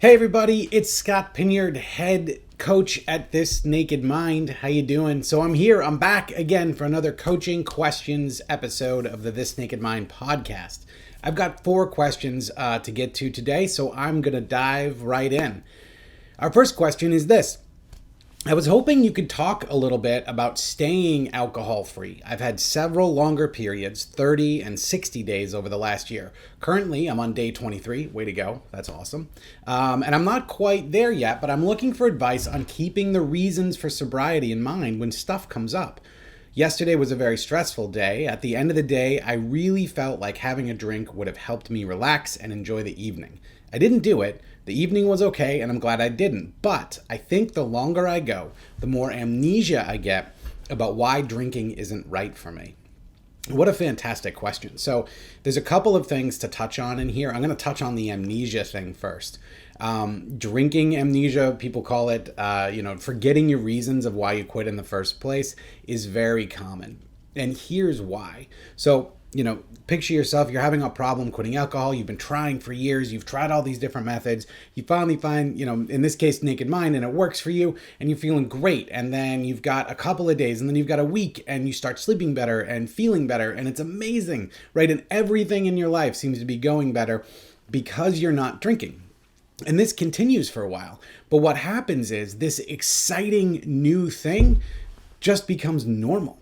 Hey everybody, it's Scott Pinyard, head coach at This Naked Mind. How you doing? So I'm here, I'm back again for another coaching questions episode of the This Naked Mind podcast. I've got 4 questions to get to today, so I'm gonna dive right in. Our first question is this. I was hoping you could talk a little bit about staying alcohol free. I've had several longer periods, 30 and 60 days over the last year. Currently, I'm on day 23. Way to go. That's awesome. And I'm not quite there yet, but I'm looking for advice on keeping the reasons for sobriety in mind when stuff comes up. Yesterday was a very stressful day. At the end of the day, I really felt like having a drink would have helped me relax and enjoy the evening. I didn't do it. The evening was okay, and I'm glad I didn't. But I think the longer I go, the more amnesia I get about why drinking isn't right for me. What a fantastic question. So there's a couple of things to touch on in here. I'm going to touch on the amnesia thing first. Drinking amnesia, people call it, forgetting your reasons of why you quit in the first place is very common. And here's why. So, picture yourself, you're having a problem quitting alcohol. You've been trying for years. You've tried all these different methods. You finally find, in this case, Naked Mind, and it works for you, and you're feeling great. And then you've got a couple of days, and then you've got a week, and you start sleeping better and feeling better. And it's amazing, right? And everything in your life seems to be going better because you're not drinking. And this continues for a while. But what happens is this exciting new thing just becomes normal.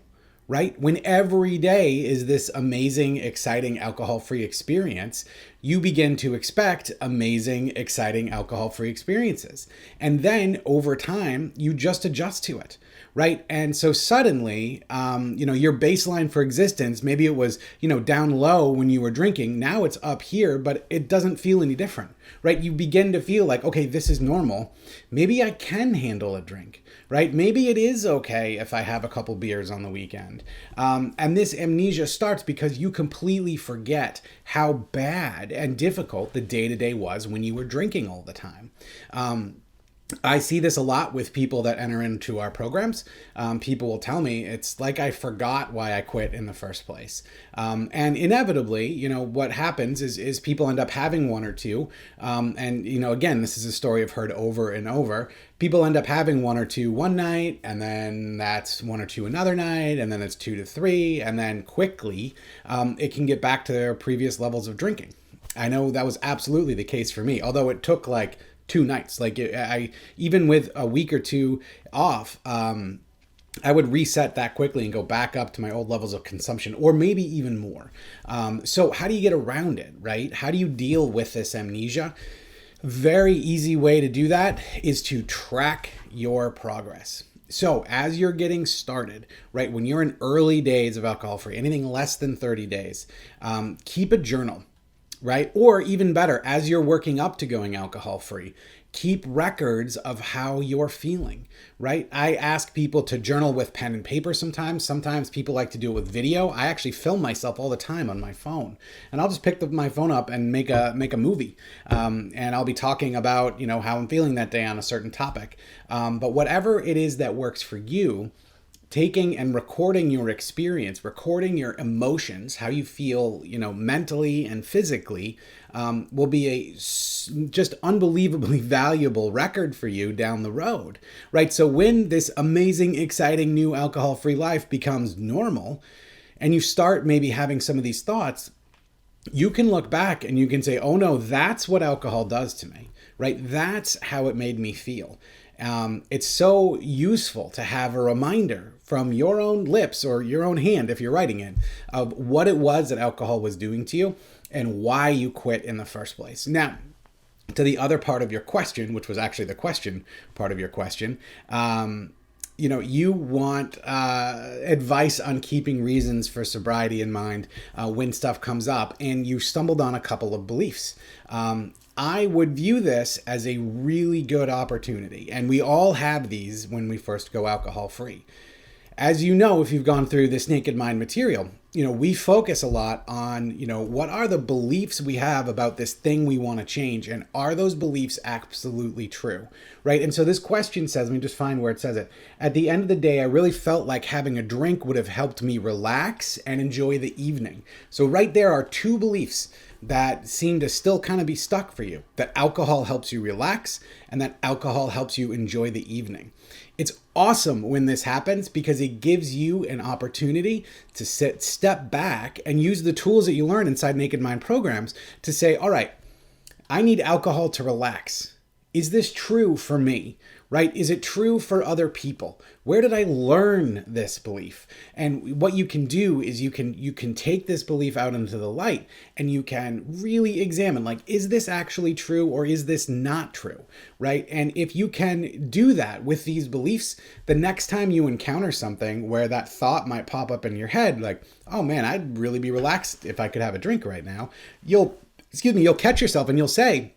Right? When every day is this amazing, exciting alcohol-free experience, you begin to expect amazing, exciting alcohol-free experiences. And then over time, you just adjust to it. Right? And so suddenly, your baseline for existence, maybe it was, down low when you were drinking. Now it's up here, but it doesn't feel any different. Right? You begin to feel like, okay, this is normal. Maybe I can handle a drink. Right? Maybe it is okay if I have a couple beers on the weekend. And this amnesia starts because you completely forget how bad and difficult the day-to-day was when you were drinking all the time. I see this a lot with people that enter into our programs. People will tell me it's like I forgot why I quit in the first place. And inevitably, what happens is people end up having one or two. Again, this is a story I've heard over and over. People end up having one or two one night, and then that's one or two another night, and then it's 2 to 3, and then quickly it can get back to their previous levels of drinking. I know that was absolutely the case for me, although it took like 2 nights. I even with a week or two off, I would reset that quickly and go back up to my old levels of consumption, or maybe even more. So how do you get around it, right? How do you deal with this amnesia? Very easy way to do that is to track your progress. So as you're getting started, right, when you're in early days of alcohol free, anything less than 30 days, keep a journal. Right? Or even better, as you're working up to going alcohol free, keep records of how you're feeling, right? I ask people to journal with pen and paper sometimes. Sometimes people like to do it with video. I actually film myself all the time on my phone, and I'll just pick my phone up and make a movie. And I'll be talking about, how I'm feeling that day on a certain topic. But whatever it is that works for you, taking and recording your experience, recording your emotions, how you feel, mentally and physically, will be a just unbelievably valuable record for you down the road, right? So when this amazing, exciting new alcohol-free life becomes normal, and you start maybe having some of these thoughts, you can look back and you can say, oh no, that's what alcohol does to me, right? That's how it made me feel. It's so useful to have a reminder from your own lips or your own hand, if you're writing it, of what it was that alcohol was doing to you and why you quit in the first place. Now, to the other part of your question, which was actually the question part of your question, you want advice on keeping reasons for sobriety in mind when stuff comes up, and you stumbled on a couple of beliefs. I would view this as a really good opportunity, and we all have these when we first go alcohol free. As you know, if you've gone through this Naked Mind material, we focus a lot on, what are the beliefs we have about this thing we want to change, and are those beliefs absolutely true, right? And so this question says, let me just find where it says it. At the end of the day, I really felt like having a drink would have helped me relax and enjoy the evening. So right there are 2 beliefs that seem to still kind of be stuck for you, that alcohol helps you relax and that alcohol helps you enjoy the evening. It's awesome when this happens because it gives you an opportunity to step back and use the tools that you learn inside Naked Mind programs to say, all right, I need alcohol to relax. Is this true for me? Right? Is it true for other people? Where did I learn this belief? And what you can do is you can take this belief out into the light and you can really examine, like, is this actually true or is this not true? Right? And if you can do that with these beliefs, the next time you encounter something where that thought might pop up in your head, like, oh man, I'd really be relaxed if I could have a drink right now, you'll catch yourself and you'll say,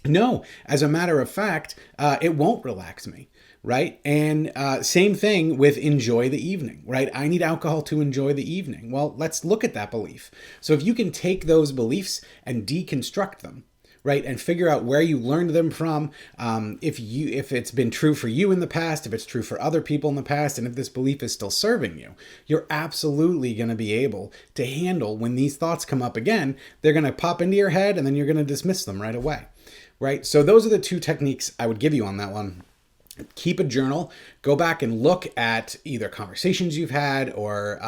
no, as a matter of fact, it won't relax me, right? And same thing with enjoy the evening, right? I need alcohol to enjoy the evening. Well, let's look at that belief. So if you can take those beliefs and deconstruct them, right, and figure out where you learned them from, if it's been true for you in the past, if it's true for other people in the past, and if this belief is still serving you, you're absolutely going to be able to handle when these thoughts come up again. They're going to pop into your head and then you're going to dismiss them right away. Right? So those are the two techniques I would give you on that one. Keep a journal, go back and look at either conversations you've had or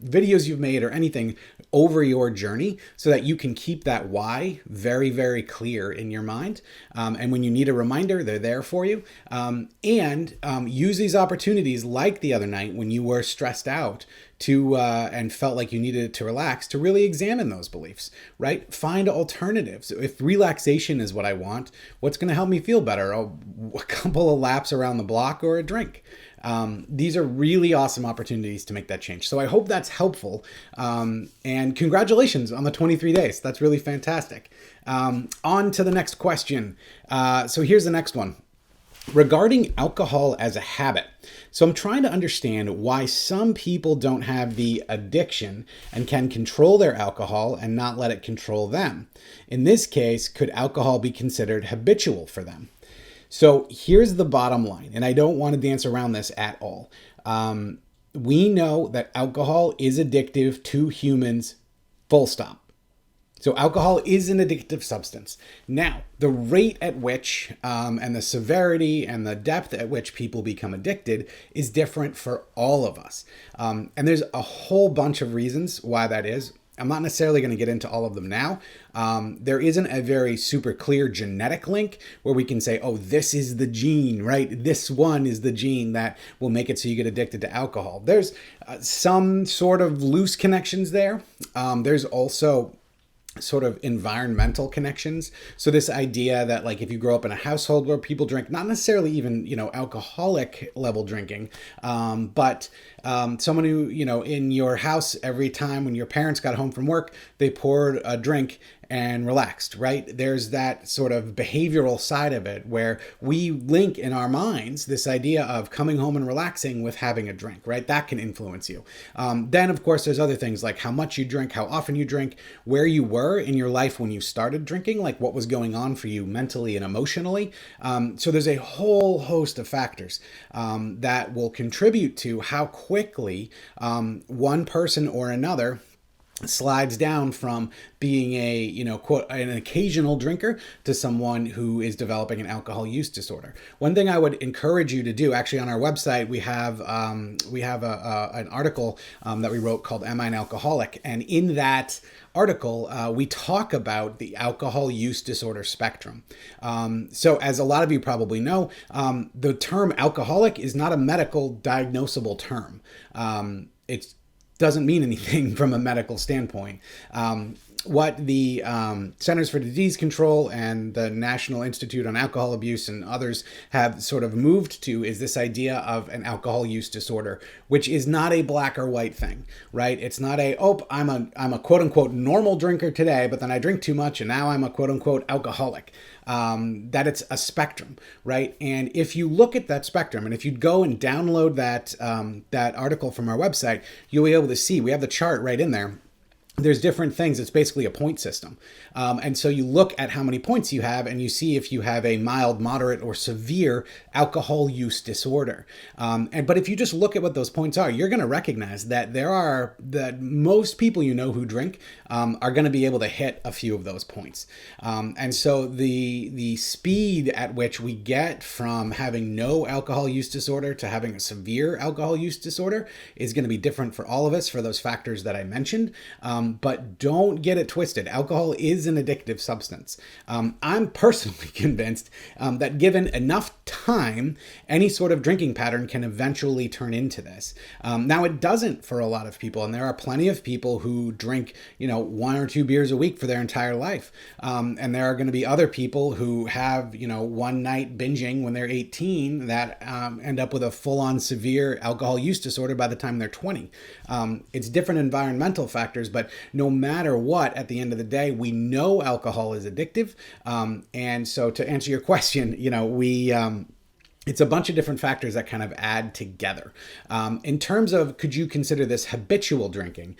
videos you've made or anything over your journey so that you can keep that why very, very clear in your mind. And when you need a reminder, they're there for you. And use these opportunities like the other night when you were stressed out to and felt like you needed to relax, to really examine those beliefs, right? Find alternatives. If relaxation is what I want, what's going to help me feel better? A couple of laps around the block or a drink. These are really awesome opportunities to make that change. So I hope that's helpful. And congratulations on the 23 days. That's really fantastic. On to the next question. So here's the next one. Regarding alcohol as a habit. So I'm trying to understand why some people don't have the addiction and can control their alcohol and not let it control them. In this case, could alcohol be considered habitual for them? So here's the bottom line, and I don't want to dance around this at all. We know that alcohol is addictive to humans, full stop. So alcohol is an addictive substance. Now, the rate at which and the severity and the depth at which people become addicted is different for all of us. And there's a whole bunch of reasons why that is. I'm not necessarily going to get into all of them now. There isn't a very super clear genetic link where we can say, oh, this is the gene, right? This one is the gene that will make it so you get addicted to alcohol. There's some sort of loose connections there. There's also sort of environmental connections. So this idea that, like, if you grow up in a household where people drink, not necessarily even, alcoholic level drinking, but someone who, in your house, every time when your parents got home from work, they poured a drink and relaxed, right? There's that sort of behavioral side of it where we link in our minds this idea of coming home and relaxing with having a drink, right? That can influence you. Then, of course, there's other things like how much you drink, how often you drink, where you were in your life when you started drinking, like what was going on for you mentally and emotionally. So there's a whole host of factors that will contribute to how quickly one person or another slides down from being an occasional drinker to someone who is developing an alcohol use disorder. One thing I would encourage you to do, actually on our website, we have an article that we wrote called Am I an Alcoholic? And in that article, we talk about the alcohol use disorder spectrum. So as a lot of you probably know, the term alcoholic is not a medical diagnosable term. It doesn't mean anything from a medical standpoint. What the Centers for Disease Control and the National Institute on Alcohol Abuse and others have sort of moved to is this idea of an alcohol use disorder, which is not a black or white thing, right? It's not I'm a quote unquote normal drinker today, but then I drink too much and now I'm a quote unquote alcoholic. That it's a spectrum, right? And if you look at that spectrum, and if you go and download that article from our website, you'll be able to see, we have the chart right in there there's different things. It's basically a point system. And so you look at how many points you have and you see if you have a mild, moderate, or severe alcohol use disorder. But if you just look at what those points are, you're going to recognize that that most people you know who drink are going to be able to hit a few of those points. And so the speed at which we get from having no alcohol use disorder to having a severe alcohol use disorder is going to be different for all of us for those factors that I mentioned. But don't get it twisted. Alcohol is an addictive substance. I'm personally convinced that given enough time, any sort of drinking pattern can eventually turn into this. Now, it doesn't for a lot of people, and there are plenty of people who drink, 1 or 2 beers a week for their entire life. And there are going to be other people who have, one night binging when they're 18 that end up with a full-on severe alcohol use disorder by the time they're 20. It's different environmental factors, but no matter what, at the end of the day, we know alcohol is addictive. And so to answer your question, it's a bunch of different factors that kind of add together. In terms of, could you consider this habitual drinking?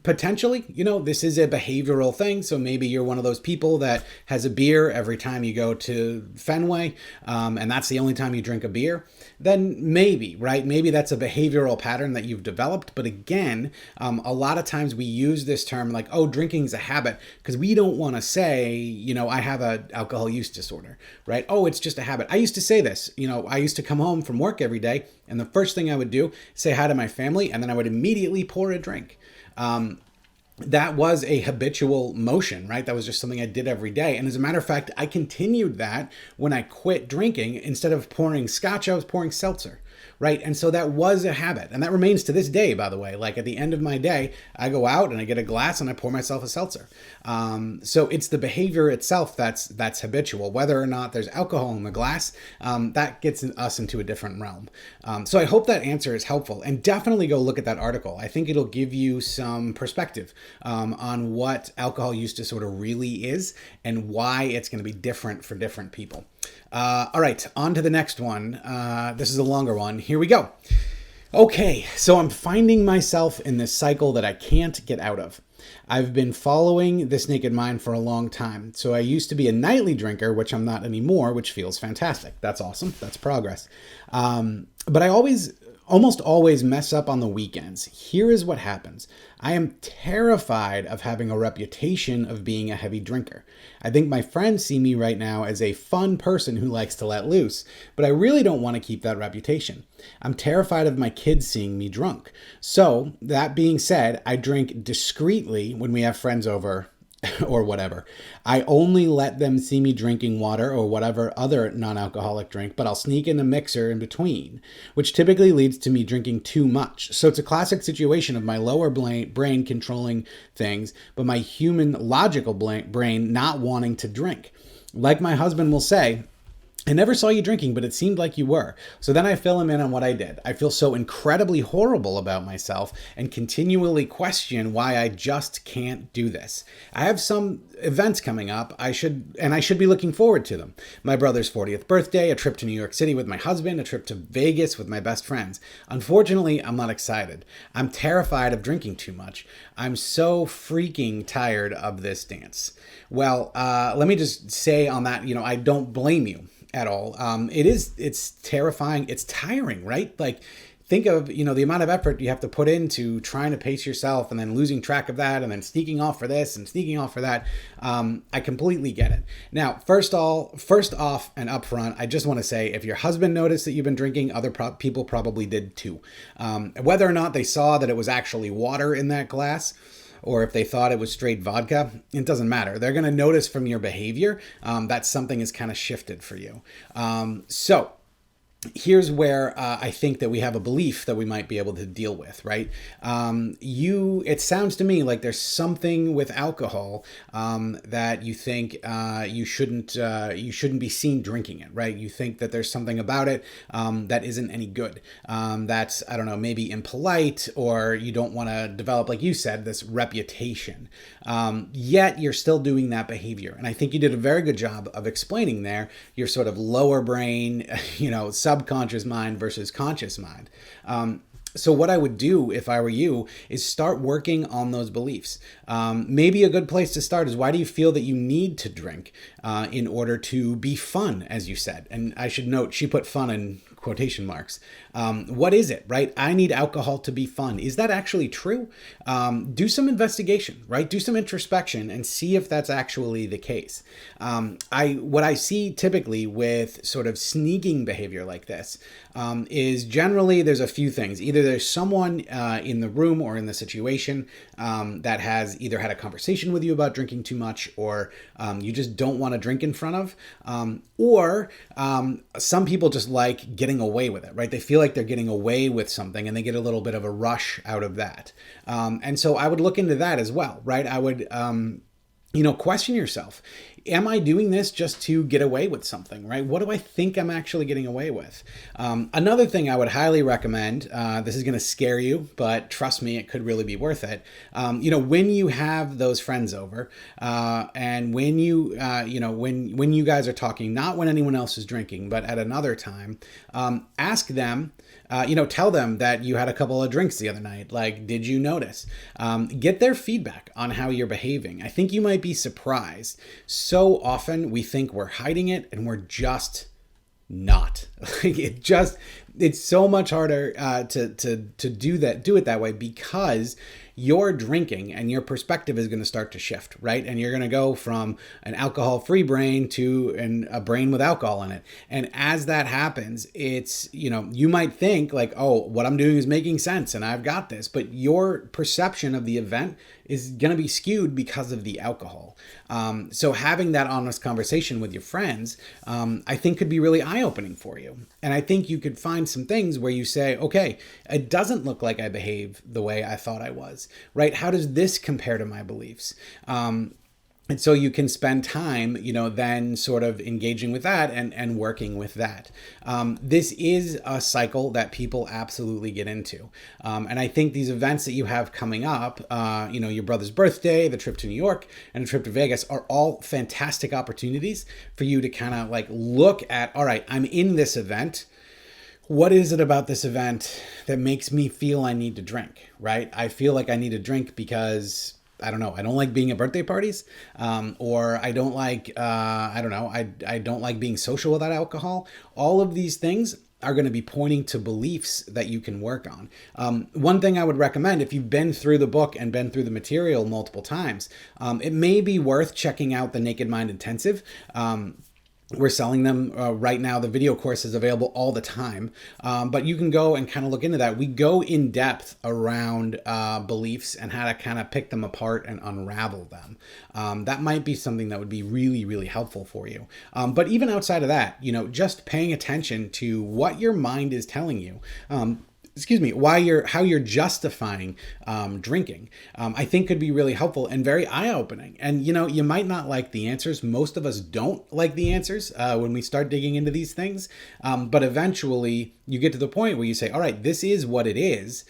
Potentially, this is a behavioral thing. So maybe you're one of those people that has a beer every time you go to Fenway, and that's the only time you drink a beer. Then maybe, right? Maybe that's a behavioral pattern that you've developed. But again, a lot of times we use this term like, oh, drinking is a habit, because we don't want to say, I have an alcohol use disorder, right? Oh, it's just a habit. I used to say this. I used to come home from work every day, and the first thing I would do, say hi to my family, and then I would immediately pour a drink. That was a habitual motion, right? That was just something I did every day. And as a matter of fact, I continued that when I quit drinking. Instead of pouring scotch, I was pouring seltzer. Right. And so that was a habit. And that remains to this day, by the way. Like at the end of my day, I go out and I get a glass and I pour myself a seltzer. So it's the behavior itself that's habitual. Whether or not there's alcohol in the glass, that gets us into a different realm. So I hope that answer is helpful. And definitely go look at that article. I think it'll give you some perspective on what alcohol use disorder really is and why it's going to be different for different people. All right, on to the next one. This is a longer one. Here we go. Okay, so I'm finding myself in this cycle that I can't get out of. I've been following This Naked Mind for a long time. So I used to be a nightly drinker, which I'm not anymore, which feels fantastic. That's awesome. That's progress. But I almost always mess up on the weekends. Here is what happens. I am terrified of having a reputation of being a heavy drinker. I think my friends see me right now as a fun person who likes to let loose, but I really don't want to keep that reputation. I'm terrified of my kids seeing me drunk. So, that being said, I drink discreetly when we have friends over or whatever. I only let them see me drinking water or whatever other non-alcoholic drink, but I'll sneak in a mixer in between, which typically leads to me drinking too much. So it's a classic situation of my lower brain controlling things, but my human logical brain not wanting to drink. Like my husband will say, I never saw you drinking, but it seemed like you were. So then I fill him in on what I did. I feel so incredibly horrible about myself and continually question why I just can't do this. I have some events coming up. I should be looking forward to them. My brother's 40th birthday, a trip to New York City with my husband, a trip to Vegas with my best friends. Unfortunately, I'm not excited. I'm terrified of drinking too much. I'm so freaking tired of this dance. Well, let me just say on that, I don't blame you at all. It's terrifying. It's tiring, right? Like, think of, the amount of effort you have to put into trying to pace yourself and then losing track of that and then sneaking off for this and sneaking off for that. I completely get it. Now, first off and up front, I just want to say, if your husband noticed that you've been drinking, other people probably did too. Whether or not they saw that it was actually water in that glass, or if they thought it was straight vodka, it doesn't matter. They're going to notice from your behavior that something has kind of shifted for you. So here's where I think that we have a belief that we might be able to deal with, right? It sounds to me like there's something with alcohol that you think you shouldn't be seen drinking it, right? You think that there's something about it that isn't any good. That's, I don't know, maybe impolite, or you don't want to develop, like you said, this reputation. Yet you're still doing that behavior. And I think you did a very good job of explaining there your sort of lower brain, subconscious mind versus conscious mind. So what I would do if I were you is start working on those beliefs. Maybe a good place to start is, why do you feel that you need to drink in order to be fun, as you said? And I should note, she put fun in quotation marks. What is it, right? I need alcohol to be fun. Is that actually true? Do some investigation, right? Do some introspection and see if that's actually the case. What I see typically with sort of sneaking behavior like this is generally there's a few things. Either there's someone in the room or in the situation that has either had a conversation with you about drinking too much, or you just don't want to drink in front of, or some people just like getting away with it, right? They feel like they're getting away with something and they get a little bit of a rush out of that. And so I would look into that as well, right? I would, question yourself. Am I doing this just to get away with something, right? What do I think I'm actually getting away with? Another thing I would highly recommend, this is going to scare you, but trust me, it could really be worth it. When you have those friends over, and when you, when you guys are talking, not when anyone else is drinking, but at another time, ask them, tell them that you had a couple of drinks the other night. Like, did you notice? Get their feedback on how you're behaving. I think you might be surprised. So often we think we're hiding it, and we're just not. It's so much harder to do it that way, because your drinking and your perspective is going to start to shift, right? And you're going to go from an alcohol-free brain to a brain with alcohol in it. And as that happens, it's, you might think like, oh, what I'm doing is making sense and I've got this, but your perception of the event is going to be skewed because of the alcohol. So having that honest conversation with your friends, I think could be really eye-opening for you. And I think you could find some things where you say, okay, it doesn't look like I behave the way I thought I was, right? How does this compare to my beliefs? And so you can spend time, then sort of engaging with that and working with that. This is a cycle that people absolutely get into. And I think these events that you have coming up, your brother's birthday, the trip to New York, and the trip to Vegas are all fantastic opportunities for you to kind of like look at, all right, I'm in this event. What is it about this event that makes me feel I need to drink, right? I feel like I need to drink because I don't know, I don't like being at birthday parties, or I don't like, I don't like being social without alcohol. All of these things are going to be pointing to beliefs that you can work on. One thing I would recommend, if you've been through the book and been through the material multiple times, it may be worth checking out the Naked Mind Intensive. We're selling them right now. The video course is available all the time, but you can go and kind of look into that. We go in depth around beliefs and how to kind of pick them apart and unravel them. That might be something that would be really, really helpful for you. But even outside of that, just paying attention to what your mind is telling you. How you're justifying drinking, I think could be really helpful and very eye-opening. And, you might not like the answers. Most of us don't like the answers when we start digging into these things. But eventually you get to the point where you say, all right, this is what it is.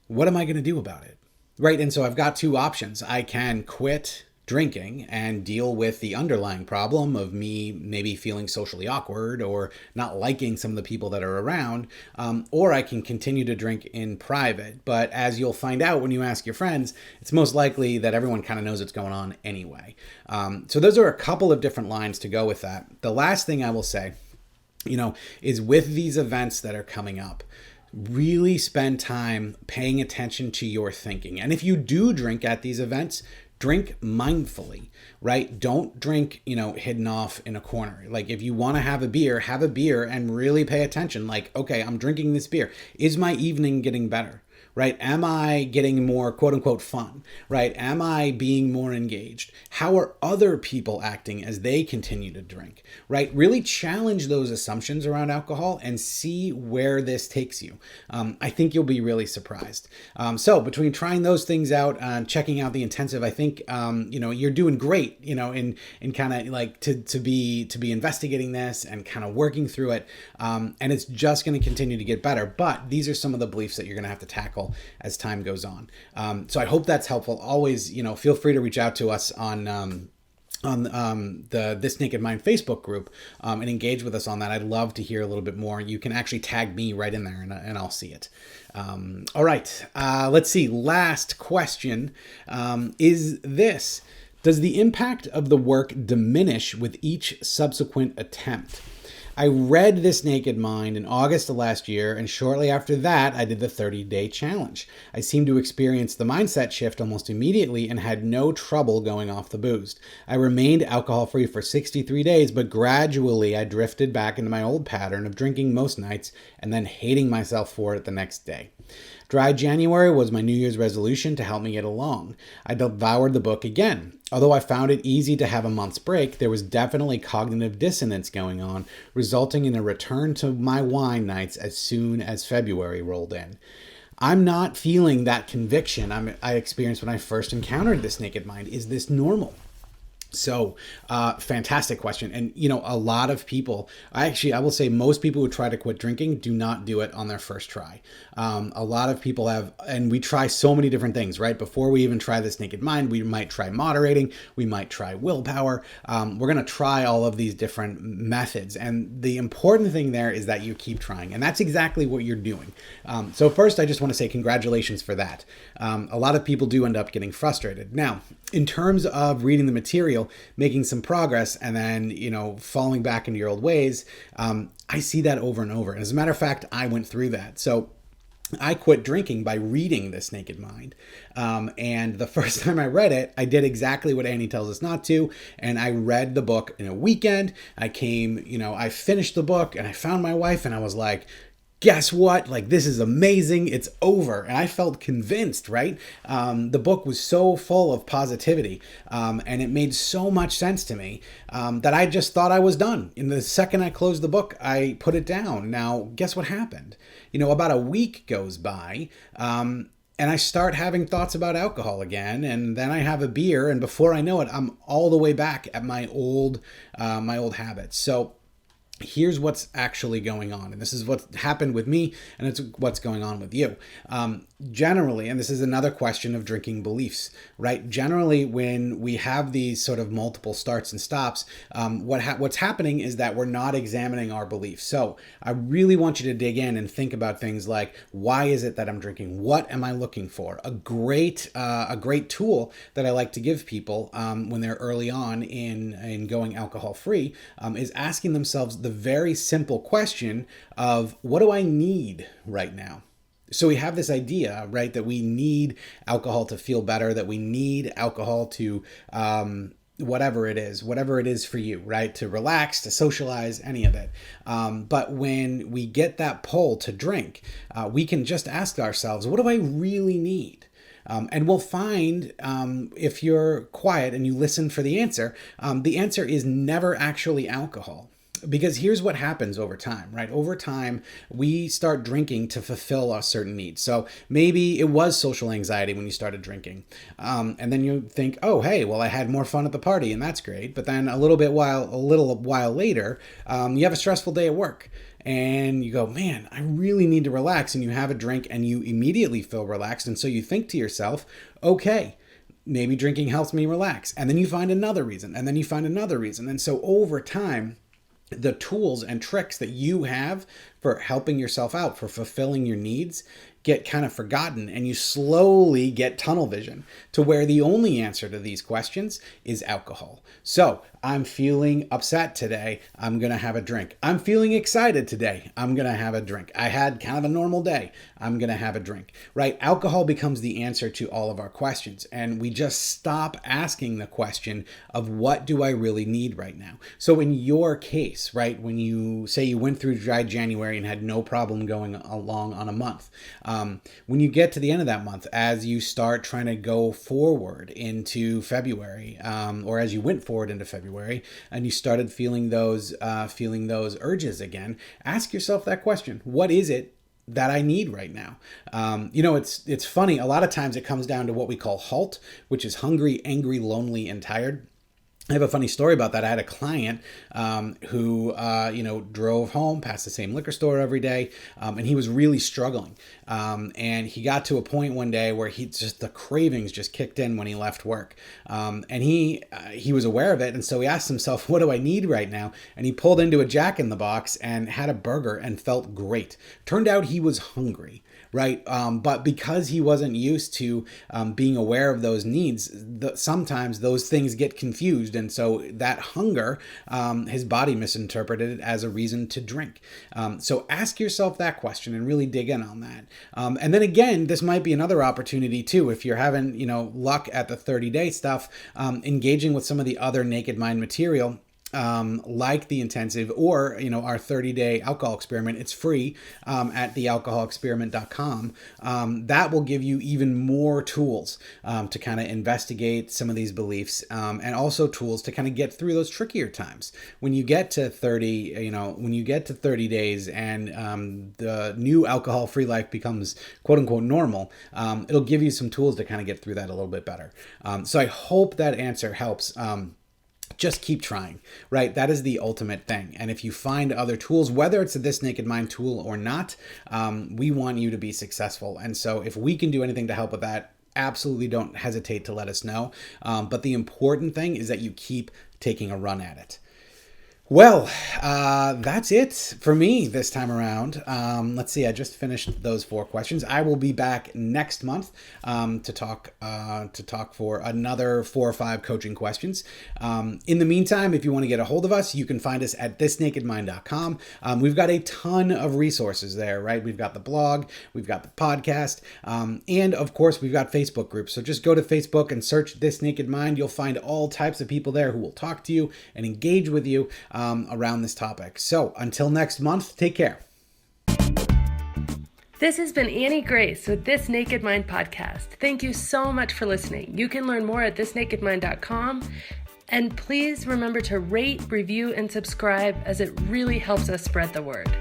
What am I going to do about it? Right. And so I've got two options. I can quit drinking and deal with the underlying problem of me maybe feeling socially awkward or not liking some of the people that are around, or I can continue to drink in private. But as you'll find out when you ask your friends, it's most likely that everyone kind of knows what's going on anyway. So those are a couple of different lines to go with that. The last thing I will say, is with these events that are coming up, really spend time paying attention to your thinking. And if you do drink at these events, drink mindfully, right? Don't drink, hidden off in a corner. Like if you want to have a beer and really pay attention. Like, okay, I'm drinking this beer. Is my evening getting better? Right? Am I getting more quote unquote fun? Right? Am I being more engaged? How are other people acting as they continue to drink? Right? Really challenge those assumptions around alcohol and see where this takes you. I think you'll be really surprised. So between trying those things out and checking out the intensive, I think you're doing great. In kind of like to be investigating this and kind of working through it. And it's just going to continue to get better. But these are some of the beliefs that you're going to have to tackle as time goes on. So I hope that's helpful. Always, feel free to reach out to us on on the This Naked Mind Facebook group, and engage with us on that. I'd love to hear a little bit more. You can actually tag me right in there, and I'll see it. All right, let's see. Last question is this. Does the impact of the work diminish with each subsequent attempt? I read This Naked Mind in August of last year, and shortly after that, I did the 30-day challenge. I seemed to experience the mindset shift almost immediately and had no trouble going off the booze. I remained alcohol-free for 63 days, but gradually I drifted back into my old pattern of drinking most nights and then hating myself for it the next day. Dry January was my New Year's resolution to help me get along. I devoured the book again. Although I found it easy to have a month's break, there was definitely cognitive dissonance going on, resulting in a return to my wine nights as soon as February rolled in. I'm not feeling that conviction I experienced when I first encountered This Naked Mind. Is this normal? So, fantastic question. And, a lot of people, I will say most people who try to quit drinking do not do it on their first try. A lot of people have, and we try so many different things, right? Before we even try This Naked Mind, we might try moderating, we might try willpower. We're going to try all of these different methods. And the important thing there is that you keep trying. And that's exactly what you're doing. So first, I just want to say congratulations for that. A lot of people do end up getting frustrated. Now, in terms of reading the material, making some progress, and then, falling back into your old ways, I see that over and over. And as a matter of fact, I went through that. So I quit drinking by reading This Naked Mind. And the first time I read it, I did exactly what Annie tells us not to. And I read the book in a weekend. I finished the book and I found my wife and I was like, guess what? This is amazing. It's over. And I felt convinced, right? The book was so full of positivity, and it made so much sense to me that I just thought I was done. In the second I closed the book, I put it down. Now, guess what happened? About a week goes by, and I start having thoughts about alcohol again, and then I have a beer, and before I know it, I'm all the way back at my old habits. So here's what's actually going on. And this is what happened with me, and it's what's going on with you. Generally, and this is another question of drinking beliefs, right? Generally, when we have these sort of multiple starts and stops, what's happening is that we're not examining our beliefs. So I really want you to dig in and think about things like, why is it that I'm drinking? What am I looking for? A great tool that I like to give people when they're early on in going alcohol free is asking themselves the very simple question of, what do I need right now? So we have this idea, right, that we need alcohol to feel better, that we need alcohol to whatever it is for you, right, to relax, to socialize, any of it. But when we get that pull to drink, we can just ask ourselves, what do I really need? And we'll find, if you're quiet and you listen for the answer is never actually alcohol. Because here's what happens over time, right? Over time, we start drinking to fulfill a certain need. So maybe it was social anxiety when you started drinking. And then you think, oh, hey, well, I had more fun at the party, and that's great. But then a little while later, you have a stressful day at work. And you go, man, I really need to relax. And you have a drink and you immediately feel relaxed. And so you think to yourself, okay, maybe drinking helps me relax. And then you find another reason. And then you find another reason. And so over time, the tools and tricks that you have for helping yourself out, for fulfilling your needs, get kind of forgotten, and you slowly get tunnel vision to where the only answer to these questions is alcohol. So I'm feeling upset today, I'm going to have a drink. I'm feeling excited today, I'm going to have a drink. I had kind of a normal day, I'm going to have a drink, right? Alcohol becomes the answer to all of our questions, and we just stop asking the question of, what do I really need right now? So in your case, right, when you say you went through dry January and had no problem going along on a month, when you get to the end of that month, as you start trying to go forward into February, or as you went forward into February, and you started feeling those urges again, ask yourself that question: what is it that I need right now? It's funny. A lot of times it comes down to what we call HALT, which is hungry, angry, lonely, and tired. I have a funny story about that. I had a client who, drove home past the same liquor store every day, and he was really struggling. And he got to a point one day where the cravings just kicked in when he left work. And he was aware of it, and so he asked himself, "What do I need right now?" And he pulled into a Jack in the Box and had a burger and felt great. Turned out he was hungry. Right. But because he wasn't used to being aware of those needs, sometimes those things get confused. And so that hunger, his body misinterpreted it as a reason to drink. So ask yourself that question and really dig in on that. And then again, this might be another opportunity too. If you're having, luck at the 30-day stuff, engaging with some of the other Naked Mind material, like the intensive or, our 30-day alcohol experiment. It's free at thealcoholexperiment.com. That will give you even more tools to kind of investigate some of these beliefs, and also tools to kind of get through those trickier times. When you get to 30, when you get to 30 days and the new alcohol-free life becomes quote unquote normal, it'll give you some tools to kind of get through that a little bit better. So I hope that answer helps. Just keep trying, right? That is the ultimate thing. And if you find other tools, whether it's a This Naked Mind tool or not, we want you to be successful. And so if we can do anything to help with that, absolutely don't hesitate to let us know. But the important thing is that you keep taking a run at it. Well, that's it for me this time around. Let's see, I just finished those 4 questions. I will be back next month to talk for another 4 or 5 coaching questions. In the meantime, if you want to get a hold of us, you can find us at thisnakedmind.com. We've got a ton of resources there, right? We've got the blog, we've got the podcast, and of course, we've got Facebook groups. So just go to Facebook and search This Naked Mind. You'll find all types of people there who will talk to you and engage with you around this topic. So until next month, take care. This has been Annie Grace with This Naked Mind podcast. Thank you so much for listening. You can learn more at thisnakedmind.com. And please remember to rate, review, and subscribe, as it really helps us spread the word.